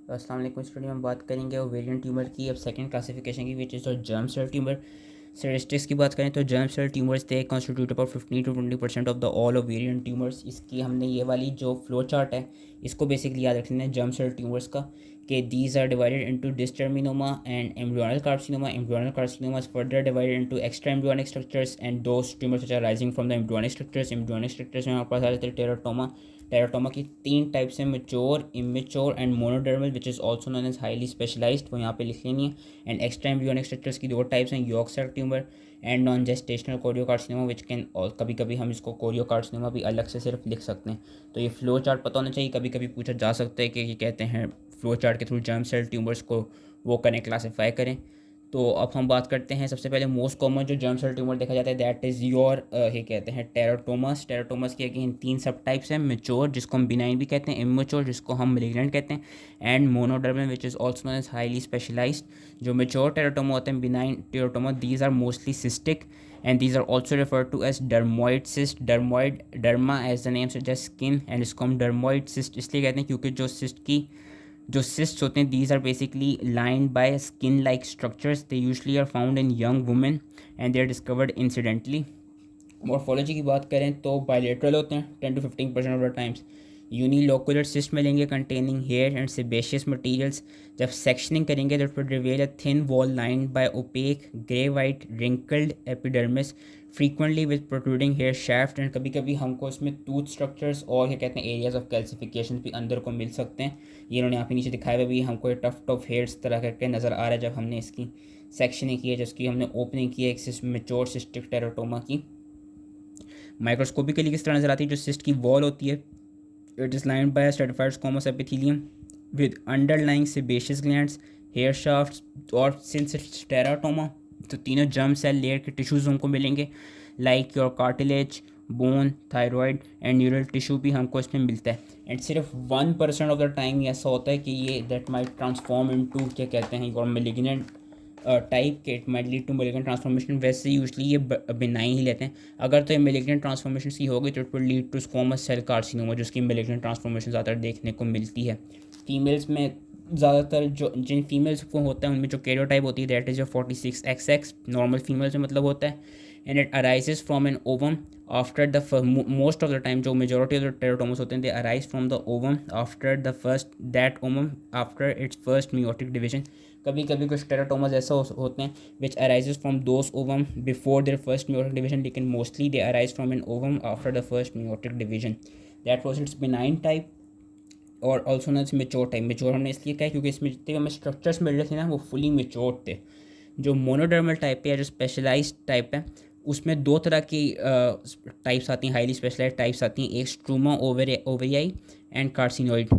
अस्सलाम वालेकुम स्टूडेंट, हम बात करेंगे ओवेरियन ट्यूमर की। अब सेकंड क्लासिफिकेशन की which is germ cell tumour. Statistics की बात करें तो germ cell tumours they constitute about 15 to 20% of the all ovarian tumours. इसकी हमने ये वाली जो फ्लो चार्ट है इसको बेसिकली याद रखना है जर्म सेल ट्यूमर्स का, कि these are divided into dysgerminoma and embryonal carcinoma. Embryonal carcinoma is further divided into extra embryonic structures and those tumours which are rising from the embryonic structures. Embryonic structures में हमारे पास आ जाते हैं teratoma. Teratoma की तीन types हैं, mature, immature and monodermal which is also known as highly specialised, वो यहाँ पे लिख लेनी है। एंड एक्स्ट्रा एम्ब्रियोनिक स्ट्रक्चर्स की दो टाइप्स हैं, yolk cell tumour and non gestational choriocarcinoma which can, और कभी कभी हम इसको कोरियोकार्सिनोमा भी अलग से सिर्फ लिख सकते हैं। तो ये फ्लो चार्ट पता होना चाहिए। कभी कभी पूछा जा सकता है कि ये कहते हैं फ्लो चार्ट के थ्रू जर्म सेल ट्यूमर्स को वो करें, क्लासीफाई करें। तो अब हम बात करते हैं सबसे पहले मोस्ट कॉमन जो जर्म सेल ट्यूमर देखा जाता है, दैट इज़ योर ये कहते हैं टेराटोमस। टेराटोमस की अगेन तीन सब टाइप्स हैं, मेच्योर जिसको हम बिनाइन भी कहते हैं, इमेच्योर जिसको हम मेलिग्नेंट कहते हैं, and monodermal which is also known as highly specialised. जो मेच्योर टेराटोमा होते हैं, benign teratoma, these are mostly cystic and these are also referred to as dermoid cyst। dermoid, derma as the name suggests skin, and इसको हम dermoid cyst इसलिए कहते हैं क्योंकि जो cysts होते हैं these are basically lined by skin like structures। they usually are found in young women and they are discovered incidentally। Morphology की बात करें तो बायलेटरल होते हैं 10 to 15% of the times. Unilocular cyst मिलेंगे containing hair and sebaceous materials. जब sectioning करेंगे that would reveal a thin wall lined by opaque grey white wrinkled epidermis frequently with protruding hair shaft. And कभी कभी हमको इसमें tooth structures और क्या कहते हैं एरियाज ऑफ कैल्सिफिकेशन भी अंदर को मिल सकते हैं। ये इन्होंने यहाँ पे नीचे दिखाया हुआ भी, हमको टफ टफ हेयर्स तरह करके नज़र आ रहा है जब हमने इसकी सेक्शनिंग की है, जिसकी हमने ओपनिंग की है एक मेच्योर सिस्टिक टेराटोमा की। माइक्रोस्कोपिकली किस तरह नजर आती है, जो सिस्ट की वॉल होती है, it is lined by stratified squamous epithelium with underlying sebaceous glands, hair shaft. और सिंस टेराटोमा तो तीनों जर्म सेल लेयर के टिश्यूज हमको मिलेंगे, like your cartilage, bone, thyroid and neural tissue भी हमको इसमें मिलता है। एंड सिर्फ 1% ऑफ द टाइम ऐसा होता है कि ये दैट माइट ट्रांसफॉर्म इनटू क्या कहते हैं और मेलिग्नेंट टाइप के, it might lead to malignant transformation. वैसे यूजली ये बिनाइन ही लेते हैं। अगर तो ये मेलिग्नेंट ट्रांसफॉर्मेशन की होगी तो it will lead to squamous cell carcinoma, जिसकी मेलिग्नेंट ट्रांसफॉर्मेशन ज़्यादातर देखने को मिलती है। फीमेल्स में ज़्यादातर जो जिन फीमेल्स को होता है उनमें जो कैरियोटाइप होती है that is your 46XX, normal females में मतलब होता है। And it arises from an ovum after the most of the time, जो मेजोरिटी ऑफ द टेराटोमस होते हैं they arise from the ovum after the first that ovum after its first meiotic division. कभी कभी कुछ teratomas ऐसा होते हैं which arises from those ovum before their first meiotic division, लेकिन mostly they arise from an ovum after the first meiotic division. That was its benign type और also known as mature type. Mature हमने इसलिए कहा क्योंकि इसमें जितने हमें structures मिल रहे थे ना वो फुली मेच्योर थे। जो मोनोडर्मल टाइप है या जो स्पेशलाइज्ड टाइप है उसमें दो तरह की टाइप्स आती हैं, हाईली स्पेशलाइज्ड टाइप्स आती हैं, एक स्ट्रूमा ओवेरियाई एंड कार्सिनोइड।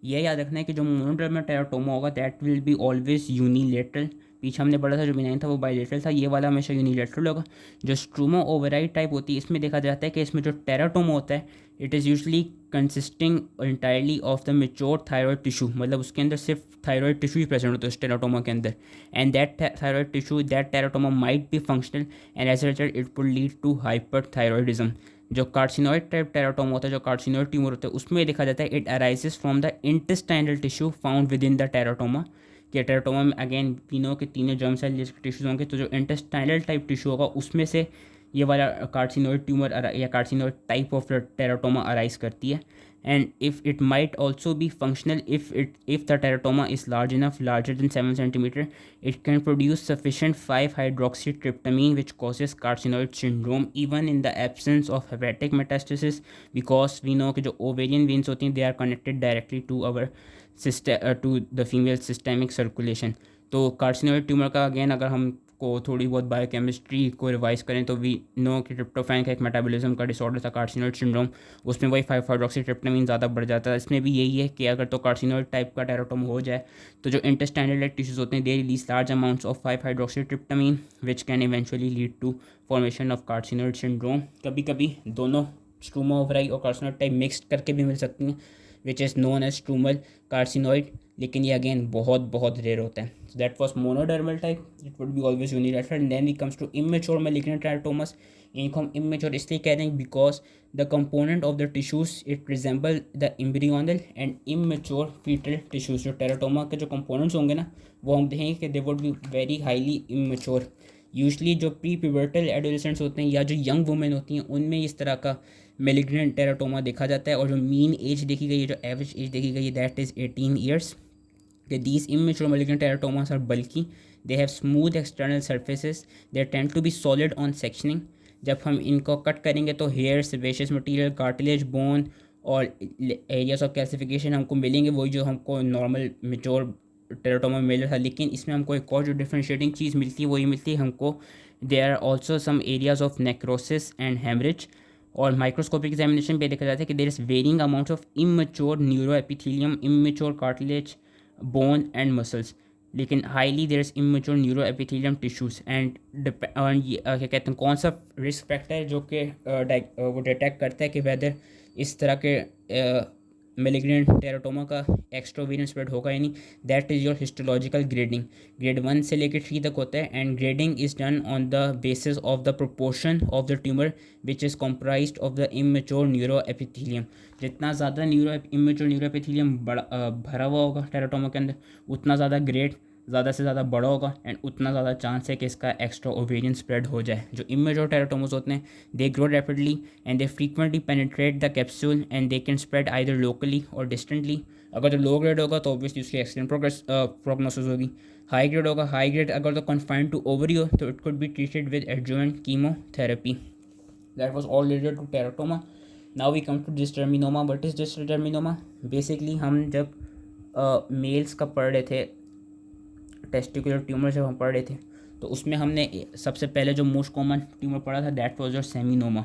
ये याद रखना है कि जो मोनोडर्मल टेराटोमा होगा that will be always unilateral. पीछे हमने पढ़ा था जो बिनाइन था वो बाइलेटरल था, ये वाला हमेशा यूनिलेटरल होगा। जो स्ट्रूमा ओवेराई टाइप होती है इसमें देखा जाता है कि इसमें जो टेराटोमा होता है it is usually consisting entirely of the mature thyroid tissue, मतलब उसके अंदर सिर्फ थायरॉयड टिश्यू ही प्रेजेंट होता है उस टेराटोमा के अंदर। And that thyroid tissue, that teratoma might be functional and as a result it would lead to hyperthyroidism. जो कार्सिनोइड टाइप टेराटोमा होता है, जो कार्सिनोइड ट्यूमर होता है, उसमें देखा जाता है it arises from the intestinal tissue found with in the teratoma. कि टेराटोमा में अगेन तीनों के तीनों जर्म सेल जिसके टिश्यूज होंगे, तो जो इंटेस्टाइनल टाइप टिश्यू होगा उसमें से ये वाला कार्सिनोइड ट्यूमर या carcinoid type of teratoma arise करती है। And if it might also be functional if the teratoma is large enough, larger than 7 centimeter, it can produce sufficient 5-hydroxytryptamine which causes carcinoid syndrome even in the absence of hepatic metastasis, because we know कि जो ovarian veins होती हैं they are connected directly to our to the female systemic circulation। तो carcinoid tumour का again अगर हम को थोड़ी बहुत बायोकेमिस्ट्री को रिवाइज करें तो वी नो कि ट्रिप्टोफैन का एक मेटाबॉलिज्म का डिसऑर्डर था कार्सिनोइड सिंड्रोम, उसमें वही 5-हाइड्रोक्सीट्रिप्टामाइन ज़्यादा बढ़ जाता है। इसमें भी यही है कि अगर तो कार्सिनोइड टाइप का टेराटोमा हो जाए तो जो इंटेस्टाइनल टिश्यूज होते हैं they release large amounts of five hydroxytryptamine which can eventually lead to formation of carcinoid syndrome. कभी कभी दोनों स्ट्रूमा ओवराई और कार्सिनोइड टाइप मिक्सड करके भी मिल सकती हैं which is known as strumal carcinoid लेकिन ये अगेन बहुत बहुत रेयर होता है. So that was monodermal type, it would be always unilateral. And then it comes to immature malignant teratomas. इनको हम इमेच्योर इसलिए कह रहे हैं because the component of the tissues it resemble the embryonal and immature foetal tissues. जो teratoma के जो components होंगे ना, वो हम देखेंगे कि they would be very highly immature. Usually जो प्री प्यूबर्टल एडोलेसेंट्स होते हैं या जो यंग वुमेन होती हैं, उनमें इस तरह का मेलिग्नेंट टेराटोमा देखा जाता है. और जो मीन एज देखी गई है, जो एवरेज एज देखी गई है, that is 18 years. These immature malignant teratomas are bulky. They have smooth external surfaces. They tend to be solid on sectioning. जब हम इनको कट करेंगे तो hair, sebaceous material, cartilage, bone और एरियाज ऑफ कैल्सिफिकेशन हमको मिलेंगे, वही जो हमको नॉर्मल मेच्योर टेराटोमा में मिला था. लेकिन इसमें हमको एक और जो डिफ्रेंशिएटिंग चीज़ मिलती है, वही मिलती है हमको there are also some areas of necrosis and haemorrhage. और माइक्रोस्कोपिक एग्जामिनेशन पे देखा जाता है कि there is varying amount of immature neuro epithelium, immature cartilage, bone and muscles. लेकिन highly there is immature neuro epithelium tissues. And क्या कहते हैं, कौन सा रिस्क फैक्टर है जो कि वो डिटेक्ट करता है कि वेदर इस तरह के मेलिग्नेंट टेराटोमा का एक्स्ट्रोवेरियन स्प्रेड होगा या नहीं. That is your histological grading. Grade 1 से लेकर 3 तक होता है. And grading is done on the basis of the proportion of the tumour which is comprised of the immature neuro epithelium. जितना ज़्यादा इमेच्योर न्यूरो एपिथेलियम भरा हुआ होगा टेराटोमा के अंदर, उतना ज़्यादा ग्रेड ज़्यादा से ज़्यादा बड़ा होगा एंड उतना ज़्यादा चांस है कि इसका एक्स्ट्रा ओवेरियन स्प्रेड हो जाए. जो इमेच्योर टेराटोमस होते हैं, they grow rapidly and they frequently penetrate the capsule and they can spread either locally और डिस्टेंटली. अगर तो लो ग्रेड होगा तो ऑब्वियसली उसकी एक्सीलेंट प्रोग्नोसिस होगी. हाई ग्रेड होगा, हाई ग्रेड अगर तो कन्फाइंड टू ओवरी हो तो it could be treated with adjuvant chemotherapy. That was all related to teratoma. Now we come to dysgerminoma. What is dysgerminoma? Basically हम जब mails का पढ़ रहे थे, टेस्टिकुलर ट्यूमर जब हम पढ़ रहे थे, तो उसमें हमने सबसे पहले जो मोस्ट कॉमन ट्यूमर पढ़ा था, दैट वाज योर सेमिनोमा.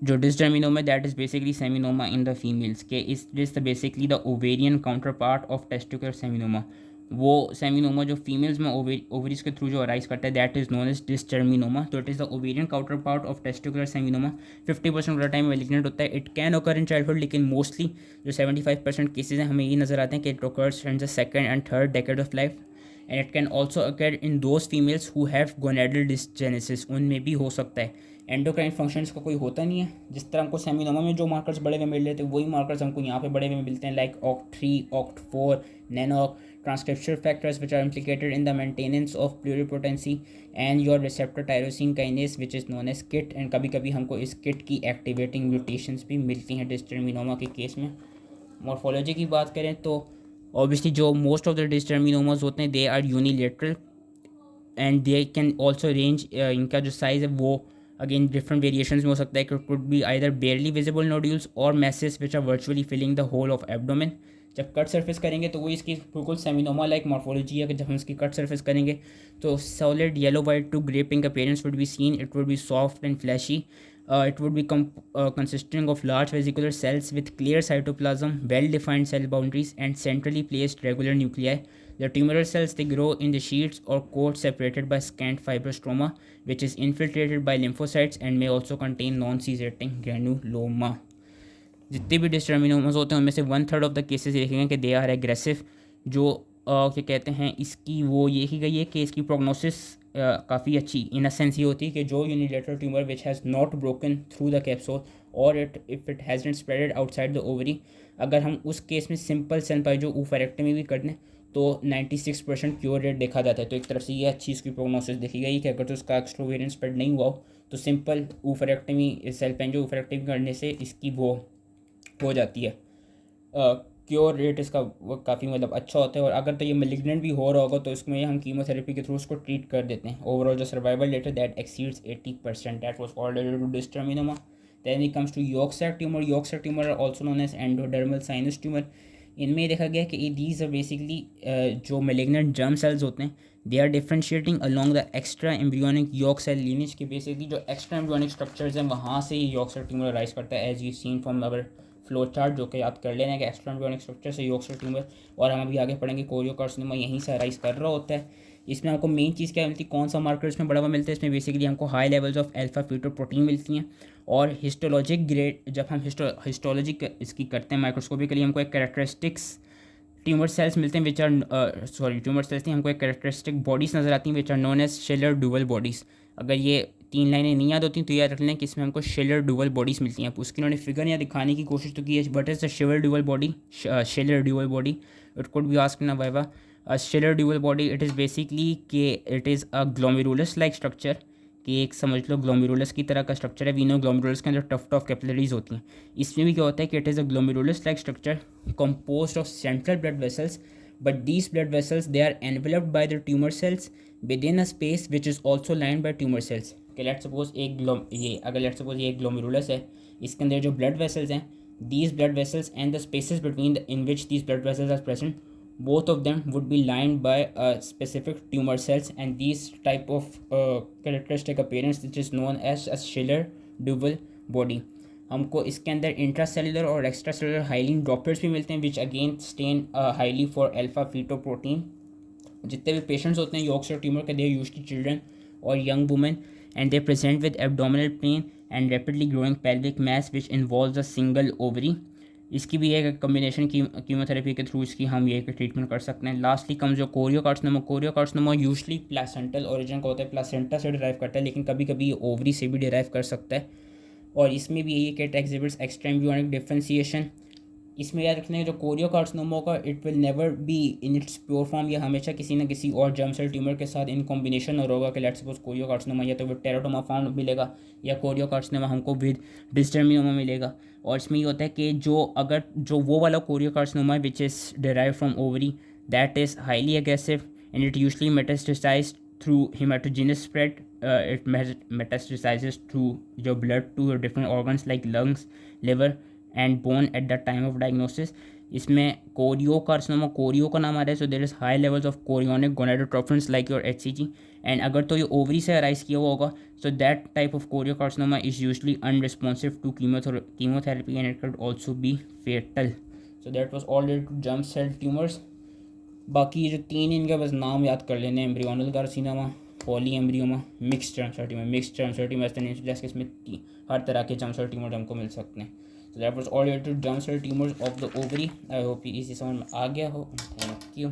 जो dysgerminoma, that is basically seminoma in the females के is the basically the ovarian counterpart of testicular seminoma. वो सेमिनोमा जो फीमेल्स में ओवरीज के थ्रू जो अराइज करता है, that is known as dysgerminoma. तो it is the ovarian counterpart of testicular seminoma. 50% of the time malignant होता है. इट कैन ओकर इन चाइल्डहुड, लेकिन मोस्टली जो 75% केसेज हैं हमें ये नज़र आते हैं कि it occurs in the second and third decade of life. And it can also occur in those females who have gonadal dysgenesis. उनमें भी हो सकता है. एंडोक्राइन फंक्शंस का कोई होता नहीं है. जिस तरह हमको सेमिनोमा में जो मार्कर्स बड़े हुए मिल रहे थे, वही मार्कर्स हमको यहाँ पे बड़े हुए मिलते हैं, like OCT3, OCT4, NANOC, transcription factors which are implicated in the maintenance of pluripotency and your receptor tyrosine kinase which is known as KIT. And कभी कभी हमको इस KIT की एक्टिवेटिंग म्यूटेशंस भी मिलती हैं डिस्टर्मिनोमा के केस में. मॉर्फोलॉजी की बात करें तो ऑब्वियसली जो मोस्ट ऑफ द डिस्टर्मिनोमास होते हैं, they are unilateral and they can also range. इनका जो साइज़ है वो अगेन डिफरेंट वेरिएशंस में हो सकता है. It could be either barely visible nodules और masses which are virtually filling the whole of abdomen. जब कट सर्फेस करेंगे तो वो इसकी बिल्कुल सेमिनोमा लाइक मॉर्फोलॉजी है कि जब हम इसकी कट सर्फेस करेंगे तो solid yellow white to grey pink appearance would be seen. It would be soft and fleshy. It would be consisting of large vesicular cells with clear cytoplasm, well-defined cell boundaries, and centrally placed regular nuclei. The tumoral cells, they grow in the sheets or coats separated by scant fibrostroma, which is infiltrated by lymphocytes and may also contain non-seizurating granuloma. जितने भी डिस्टर्मिनोमास होते हैं उनमें से 1/3 of the cases देखेंगे कि they are aggressive. जो क्या कहते हैं, इसकी वो ये की गई है कि इसकी प्रोग्नोसिस काफ़ी अच्छी इन अ सेंस ये होती है कि जो unilateral tumour which has not broken through the capsule और if it has not spreaded outside the ovary, अगर हम उस केस में सिंपल सेनपाई जो ऊफरेक्टमी भी कर दें तो 96% क्योर रेट देखा जाता है. तो एक तरफ से ये अच्छी इसकी प्रोग्नोसिस देखी गई कि अगर तो उसका एक्स्ट्रोवेरियन स्प्रेड नहीं हुआ हो तो सिंपल ऊफरेक्टमी सेल पेन जो ऊफरेक्टमी करने से इसकी वो हो जाती है. क्योर रेट इसका काफ़ी मतलब अच्छा होता है. और अगर तो ये मेलिग्नेंट भी हो रहा होगा तो इसमें हम कीमोथेरेपी के थ्रू उसको ट्रीट कर देते हैं. ओवरऑल जो सर्वाइवल रेट है that exceeds 80%. That was all related to dysgerminoma. Then it comes to yolk sac tumour. Yolk sac tumour are also known as endodermal sinus tumour. इनमें देखा गया कि दीज आर बेसिकली जो malignant germ cells होते हैं, they are differentiating along the extra embryonic yolk cell lineage के. Basically जो extra embryonic structures हैं वहाँ से ये यॉर्क सैक ट्यूमर राइज करता है, as you seen from our flow chart, जो कि याद कर लेना कि एक्स्ट्रा एम्ब्रियोनिक स्ट्रक्चर से यॉर्क सैक ट्यूमर. और हम अभी आगे पढ़ेंगे कोरियोकार्सिनोमा यहीं से अराइज कर रहा होता है. इसमें हमको मेन चीज़ क्या मिलती है, कौन सा मार्कर इसमें बड़ा हुआ मिलता है. इसमें बेसिकली हमको high levels of alpha fetoprotein मिलती हैं. और हिस्टोलॉजिक ग्रेड जब हम हिस्टोलॉजी इसकी करते हैं माइक्रोस्कोपिकली, हमको एक कैरेक्टरिस्टिक्स ट्यूमर सेल्स मिलते हैं विच आर ट्यूमर सेल्स नहीं, हमको एक कैरेक्टरिस्टिक बॉडीज़ नज़र आती हैं which are known as Schiller Duval bodies. अगर ये 3 लाइनें नहीं याद होती तो याद रख लें कि इसमें हमको शेलर डुअल बॉडीज़ मिलती हैं। उसकी उन्होंने फिगर यहाँ दिखाने की कोशिश तो की है, but is the Schiller Duval body, Schiller Duval body it could be asked in a viva. Schiller Duval body it is basically कि it is a glomerulus like structure, कि एक समझ लो ग्लोमेरुलस की तरह का स्ट्रक्चर है। वी नो ग्लोमेरुलस के अंदर टफ कैपिलरीज होती हैं। इसमें भी क्या होता है कि it is a glomerulus like structure composed of central blood vessels, but these blood vessels they are enveloped by the tumor cells within a space which is also lined by tumor cells. Okay, let's suppose let's suppose ये glomerulus है, इसके अंदर जो blood vessels हैं, these blood vessels and the spaces between in which these blood vessels are present, both of them would be lined by specific tumor cells, and these type of characteristic appearance which is known as a Schiller dual body. हमको इसके अंदर intracellular और extra cellular hyaline droplets भी मिलते हैं which again stain highly for alpha fetoprotein. जितने भी patients होते हैं यॉर्कशायर ट्यूमर के, दे यूजुअली चिल्ड्रन और young women, and they present with abdominal pain and rapidly growing pelvic mass which involves a single ovary. इसकी भी एक combination chemotherapy के थ्रू इसकी हम ये ट्रीटमेंट कर सकते हैं। लास्टली कम जो choriocarcinoma, choriocarcinoma usually placental origin का होता है, प्लासेंटा से डिराइव करता है, लेकिन कभी कभी ये ओवरी से भी डिराइव कर सकता है। और इसमें भी यही कि इट एग्जिबिट्स एक्सट्राएम्ब्रियोनिक डिफरेंशिएशन। इसमें याद रखना है जो कोरियोकार्सिनोमा का it will never be in its pure form, या हमेशा किसी न किसी और जर्म सेल ट्यूमर के साथ इन कॉम्बिनेशन और होगा कि लेट्स सपोज कोरियोकार्सिनोमा या तो विद टेराटोमा फाउंड मिलेगा, या कोरियोकार्सिनोमा हमको विद डिस्टर्मिनोमा मिलेगा। और इसमें ये होता है कि जो वो वाला कोरियोकार्सिनोमा है which is derive from ovary, that is highly aggressive and it usually metastasised through hematogenous spread. It metastasizes through your blood to your different organs like lungs, liver and bone at the time of diagnosis. इसमें choriocarcinoma, chorio का नाम आ रहा है, so there is high levels of chorionic gonadotrophins like your HCG, and अगर तो ये ovary से अराइज किया हुआ होगा, so that type of choriocarcinoma is usually unresponsive to chemotherapy and it can also be fatal. So that was all related to germ cell tumours. बाकी ये जो 3 इनका बस नाम याद कर लेने, embryonal carcinoma, polyembryoma, mixed germ cell tumour. Mixed germ cell tumour जैसे इसमें हर तरह के जर्म सेल ट्यूमर हमको मिल सकते हैं। So that was all related to germ cell tumors of the ovary. I hope ये इसी समझ में आ गया हो। Thank you.